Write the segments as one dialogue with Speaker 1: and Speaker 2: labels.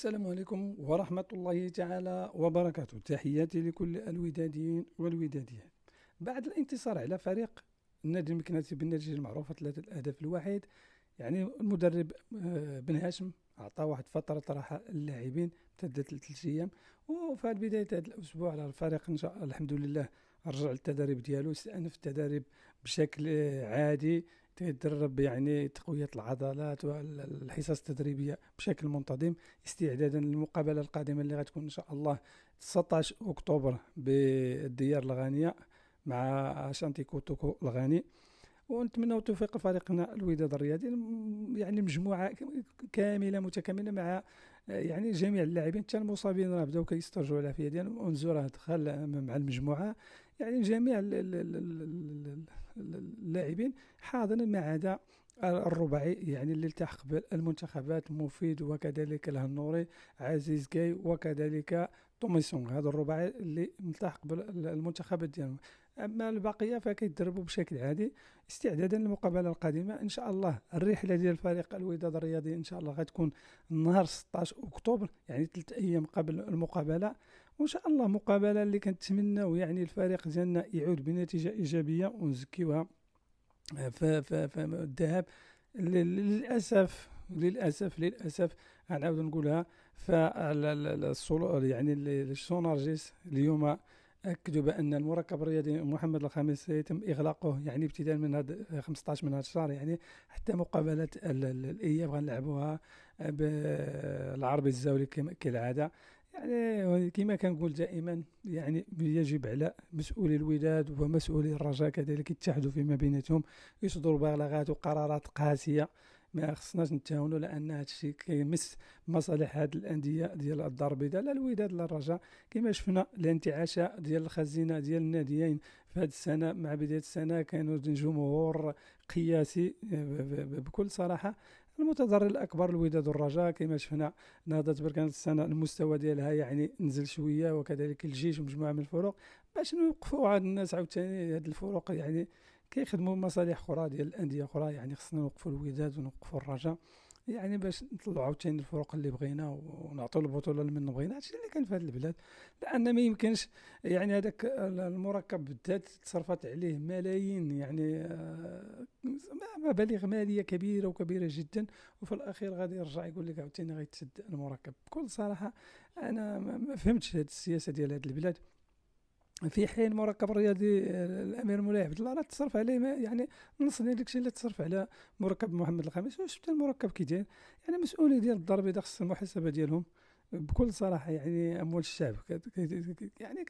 Speaker 1: السلام عليكم ورحمة الله تعالى وبركاته. تحياتي لكل الوداديين والوداديات. بعد الانتصار على فريق النادي المكناسي بالنتيجة المعروفة 3-1، يعني المدرب بن هاشم أعطى واحد فترة راحة للاعبين امتدت ل3 أيام. وفي بداية هذا الأسبوع على الفريق إن شاء الله الحمد لله رجع للتدريب ديالو، استأنف التدريب بشكل عادي، تدرب يعني تقوية العضلات والحصص التدريبية بشكل منتظم استعدادا للمقابلة القادمة اللي غتكون إن شاء الله 19 أكتوبر بالديار الغانية مع شانتي كوتوكو الغاني. ونتمنى توفيق فريقنا الوداد الرياضي، يعني مجموعة كاملة متكاملة مع يعني جميع اللاعبين حتى المصابين راه بداو كيسترجعوا العافية ديالهم. ونزور راه دخل مع المجموعة، يعني جميع اللاعبين حاضرين ما عدا الرباعي يعني اللي التحق بالمنتخبات مفيد وكذلك الهنوري عزيز كاي وكذلك توميسون. هذا الرباعي اللي ملتحق بالمنتخبات ديالهم. اما البقيه فكيتدربوا بشكل عادي استعدادا للمقابله القادمه ان شاء الله. الرحله ديال فريق الوداد الرياضي ان شاء الله غتكون نهار 16 اكتوبر، يعني 3 ايام قبل المقابله. وان شاء الله مقابله اللي كنتمناو يعني الفريق ديالنا يعود بنتيجه ايجابيه ونزكيوها في الذهاب. للاسف غنعاود نقولها. فالصلو يعني السونارجيس اليوم اكدوا بان المركب الرياضي محمد الخامس سيتم اغلاقه، يعني ابتداء من هذا 15 من هذا الشهر، يعني حتى مقابله الاياب غنلعبوها بالعربي الزاولي كالعاده. يعني كما كنقول دائما، يعني يجب على مسؤولي الوداد ومسؤولي الرجاء كذلك يتحدوا فيما بيناتهم، يصدروا بلاغات وقرارات قاسيه. ما خصناش نتهاونوا لان هذا الشيء كيمس مصالح هذه الانديه ديال الدار البيضاء، لا الوداد لا الرجاء. كما شفنا الانتعاش ديال الخزينه ديال الناديين في هذه السنه مع بدايه السنه كانوا جمهور قياسي بكل صراحه. المتضرر الاكبر الوداد والرجاء كما شفنا. نهضه بركان السنه المستوى ديالها يعني نزل شويه، وكذلك الجيش ومجموعه من الفرق باش نوقفوا هاد الناس عاوتاني. هاد الفرق يعني كيخدموا مصالح اخرى ديال الانديه اخرى، يعني خصنا نوقفوا الوداد ونوقفوا الرجاء، يعني باش نطلعوا عاوتاني الفرق اللي بغينا ونعطوا البطوله اللي من بغينا. هادشي اللي كان في هذه البلاد، لان ما يمكنش يعني هذاك المركب بالذات تصرفت عليه ملايين، يعني مبالغ ماليه كبيره وكبيره جدا، وفي الاخير غادي يرجع يقول لك عاوتاني غيتسد المركب. بكل صراحه انا ما فهمتش هذه السياسه ديال هذه البلاد. في حين مركب الرياضي الامير مولاي عبد الله راه تصرف عليه يعني نص ديال داكشي اللي تصرف على مركب محمد الخامس. وشفت المركب كي داير، يعني مسؤولي ديال الدار البيضاء خص المحاسبه ديالهم بكل صراحه. يعني اموال الشعب يعني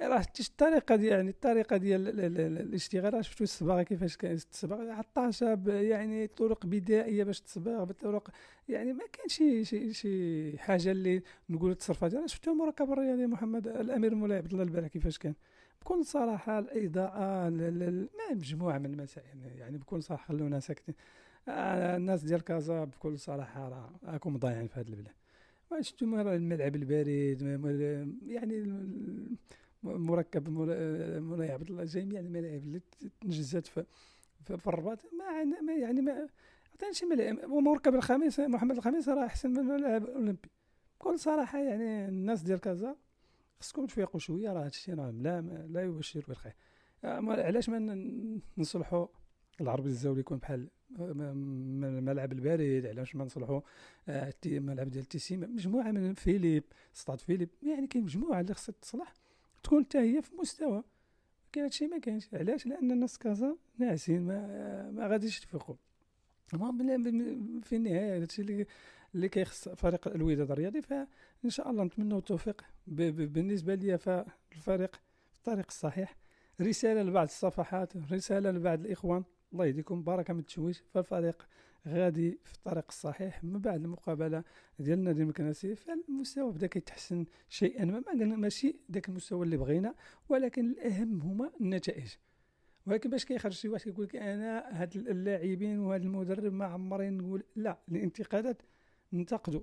Speaker 1: راه الطريقه ديال يعني الطريقه ديال الاشتغال. راه شفتوا الصباغه كيفاش كانت الصباغه عطاشة يعني طرق بدائيه باش تصبغ بطرق، يعني ما كاين شي حاجه اللي نقول تصرفات. انا شفتوا المركب الرياضي محمد الامير مولاي عبد الله البارح كيفاش كان. بكل صراحه الاضاءه ما مجموعه من المسائل، يعني بكل صراحه خلونا ساكتين. الناس ديال كازا بكل صراحه راكم ضايعين في هذه البلاد. شفتوا الملعب البارد، يعني مركب مولاي عبد الله جميع الملاعب اللي تنجزت في الرباط يعني ما عطاني شي ملاعب. ومركب الخميس محمد الخميس راه احسن من الملاعب الاولمبي بكل صراحه. يعني الناس ديال كازا خصكم تفيقوا شويه، راه هادشي راه لا يبشر بالخير. علاش ما نصلحوا العربي الزاولي يكون بحال الملعب البارد؟ علاش ما نصلحوا الملعب ديال التيسيم؟ مجموعه من فيليب سطاد فيليب، يعني كاين مجموعه اللي خصها تصلح تكون حتى هي في مستوى. كاين هادشي ما كاينش. علاش؟ لان الناس كازا ناعسين ما غاديش يتفيقوا. المهم في النهايه هادشي اللي كيخص فريق الوداد الرياضي. فان شاء الله نتمنوا التوفيق. بالنسبه لي فالفريق في الطريق الصحيح. رساله لبعض الصفحات، رساله لبعض الاخوان، الله يهديكم بركه من التشويش. فالفريق غادي في الطريق الصحيح من بعد المقابله ديال النادي المكنسي. فالمستوى بدا كيتحسن شيئا ما قلنا ماشي ذاك المستوى اللي بغينا، ولكن الاهم هما النتائج. ولكن باش كيخرج شي واحد كيقول لك انا هاد اللاعبين وهذا المدرب ما عمرين نقول لا. الانتقادات ننتقدوا،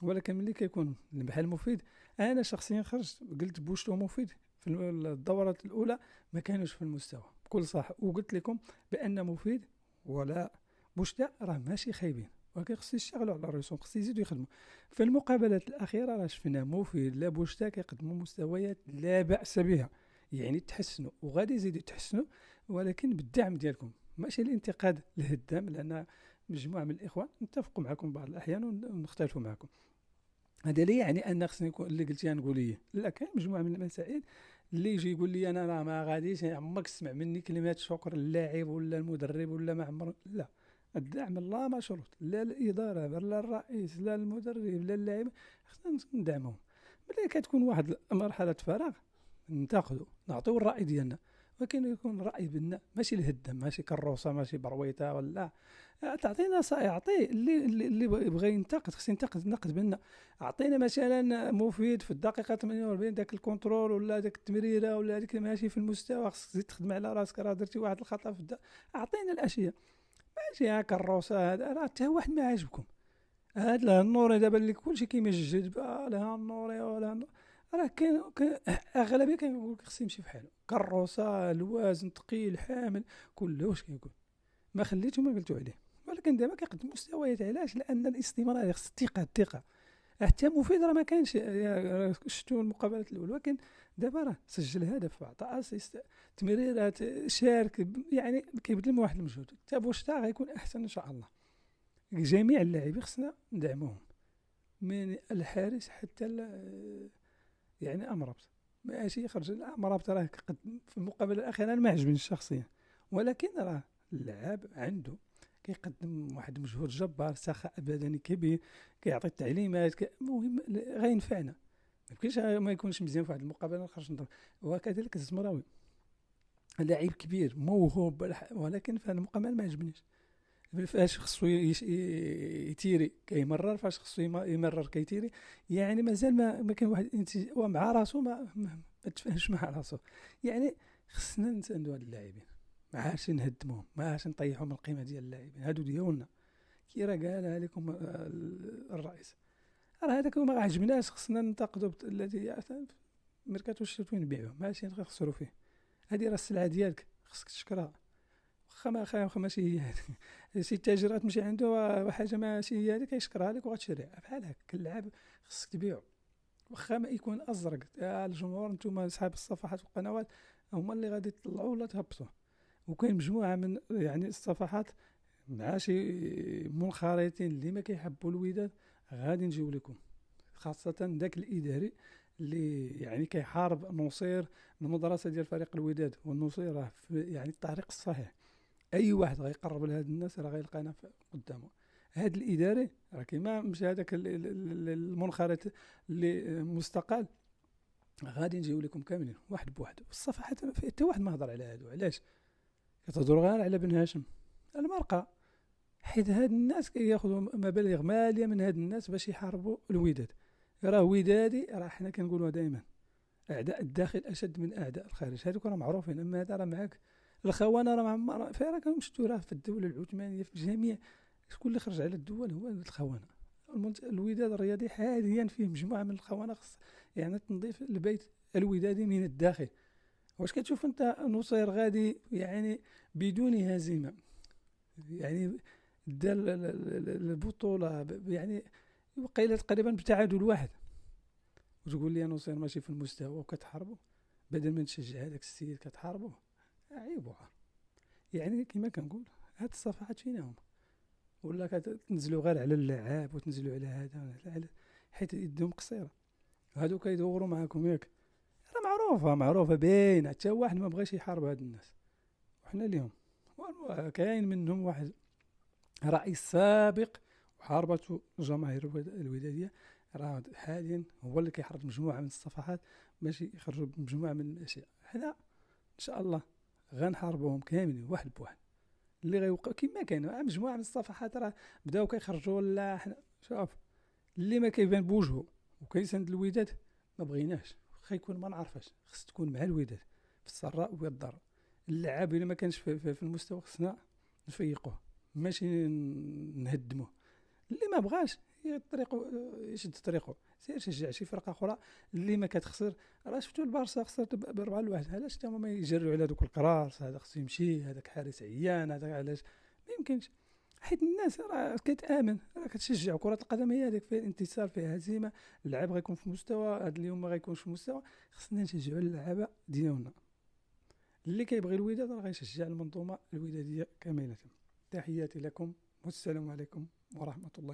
Speaker 1: ولكن ملي كيكون بحال مفيد. انا شخصيا خرجت قلت بوشتو مفيد في الدورات الاولى ما كانوش في المستوى بكل صح، وقلت لكم بان مفيد ولا بوشتا راه ماشي خايبين ولكن خصو يشتغلوا على الرسوم، خصو يزيدوا يخدموا. في المقابلات الاخيره راه شفنا مفيد لا بوشتا كيقدموا مستويات لا باس بها، يعني تحسنوا وغادي يزيدوا يتحسنوا، ولكن بالدعم ديالكم، ماشي الانتقاد الهدام، لان مجموعه من الاخوان نتفقوا معكم بعض الاحيان ونختلفوا معكم. هذا لا يعني ان خصني يكون اللي قلتيها نقول لي لا. كاين مجموعه من المسائل اللي يجي يقول لي انا راه ما غاديش عمرك تسمع مني كلمات شكر للاعب ولا المدرب ولا ما عمر، لا. الدعم لا مشروط، لا الاداره لا الرئيس لا المدرب لا اللاعب، خصنا ندعمهم. ملي كتكون واحد مرحله فراغ ننتقدوا نعطيو الراي ديالنا، ولكن يكون راي بناء، ماشي الهدم، ماشي كروسه، ماشي برويته ولا. تعطينا يعطي اللي بغى ينتقد خص ينتقد نقد بناء. اعطينا مثلا مفيد في الدقيقه 48 داك الكونترول ولا داك التمريره ولا هذيك ماشي في المستوى، خصك تزيد تخدم على راسك، راه درتي واحد الخطا في اعطينا الاشياء. ماشي هاك الروسه هذا راه حتى واحد ما عاجبكم. هاد له النوري دابا اللي كلشي كيمجد لها النوري ولا راه كاين اغلبيه كنقول لك خصو يمشي بحالو، كروسه الوزن ثقيل حامل كلش كيقول ما خليتو ما قلتو عليه. ولكن دابا كيقدم مستويات، علاش؟ لان الاستمرار خص الثقه. حتى مفيد راه ما كانش شفتوا المقابلات الاولى، ولكن دابا راه سجل هدف، عطى اسيست، تمريرات، شارك، يعني كيبذل من واحد المجهود. حتى بوشتا غيكون احسن ان شاء الله. جميع اللاعبين خصنا ندعموهم من الحارس حتى يعني امرابط. ماشي يخرج امرابط راه في المقابله الاخيره انا ما عجبنيش شخصيا، ولكن راه اللاعب عنده كيقدم واحد المجهود جبار، سخاء بدني كبير، كيعطي التعليمات المهم غينفعنا. ما يمكنش ما يكونش مزيان في واحد المقابله نخرج نضرب. وكذلك الزمراوي لاعب كبير موهوب، ولكن في هذه المقابله ما عجبنيش. فاش خصو يتيري كيمرر، فاش خصو يمرر كيتيري، يعني مازال ما كان واحد مع راسو ما تفاهمش مع راسو. يعني خصنا نساندو هاد اللاعبين، ما عادش نهدموهم، ما عادش نطيحوا من القيمه ديال اللاعبين هادو ديالنا. كي راه قالها لكم الرئيس، راه هذاك ما عجبناش، خصنا ننتقدوا الذي ميركاتو الشتوي نبيعوه، ماشي نخسروا فيه. هذه راه السلعه ديالك خصك تشكرها، واخا ماشي هي هذيك. شي تاجر تمشي عنده وحاجه ماشي هي هذيك يشكرها لك وغتشريها بحال هكا. كاللعاب خصك تبيعو واخا ما يكون ازرق. الجمهور نتوما اصحاب الصفحات والقنوات هما اللي غادي تطلعوا ولا تهبطوا. وكاين مجموعه من يعني الصفحات مع شي منخرطين اللي ما كيحبوا الوداد غادي نجيو لكم، خاصه داك الاداري اللي يعني كيحارب نصير المدرسه ديال فريق الوداد. والنصير راه يعني الطريق الصحيح. اي واحد غيقرب لهاد الناس راه غيلقانا قدامه. هاد الاداري راه كيما مشى هذاك المنخرط اللي مستقل، غادي نجيو لكم كاملين واحد بواحد. الصفحات حتى واحد ما هضر على هادو، علاش كتهضروا غير على بن هاشم المرقه؟ حيت هاد الناس كياخذوا مبالغ ماليه من هاد الناس باش يحاربوا الوداد. راه ودادي، راه حنا كنقولوا دائما اعداء الداخل اشد من اعداء الخارج، هذوك راه معروفين. اما هذا راه معاك الخونه، راه معمر راكم شفتوا راه في الدوله العثمانيه في الجميع شكون اللي خرج على الدول هو الخونه. الوداد الرياضي حاليا فيه مجموعه من الخونه، يعني تنظيف البيت الودادي من الداخل. واش كتشوف انت نصير غادي يعني بدون هزيمه، يعني دار البطوله يعني وقيله تقريبا بتعادل واحد، وتقول لي نصير ماشي في المستوى وكتحاربوا؟ بدل ما تشجع هذاك السيد كتحاربوا، عيبوها. يعني كما كنقول هاد الصفحات فينا هما، ولا كتنزلوا غير على اللعاب وتنزلوا على هذا حيت يدهم قصيره. هادو كيدوروا معاكم ياك، راه معروفه باينه، حتى واحد ما بغاش يحارب هاد الناس. وحنا اليوم كاين منهم واحد رئيس سابق وحاربته الجماهير الوداديه، راه حاليا هو اللي كيحرض مجموعه من الصفحات باش يخرجوا مجموعه من الاشياء. حنا ان شاء الله غنحاربوهم كاملين واحد بواحد. اللي غيوقع كما كاين مجموعه من الصفحات راه بداو كيخرجوا. لا حنا شوف، اللي ما كيبان بوجهه وكيساند الوداد ما بغيناش، واخا يكون ما نعرفاش، خص تكون مع الوداد في السراء والضراء. اللاعب الا ما كانش في المستوى خصنا نفيقوه، ماشي نهدموه. اللي ما بغاش طريقه يشد طريقه، سير شجع شي فرقه اخرى اللي ما كتخسر. راه شفتوا البارسا خسرت ب4-1، علاش حتى هما ما يجروا على دوك القرار؟ هذا خصو يمشي، هذاك حارس عيان، هذاك علاش ما يمكنش. حيت الناس راه كتامن، راه كتشجع كره القدم، هي هذيك فيها الانتصار فيها هزيمه. اللعاب غيكون في مستوى، هذا اليوم ما غيكونش في مستوى. خصنا نشجعوا اللعابه ديالنا. اللي كيبغي الوداد راه غيشجع المنظومه الوداديه كامله. تحياتي لكم والسلام عليكم ورحمه الله.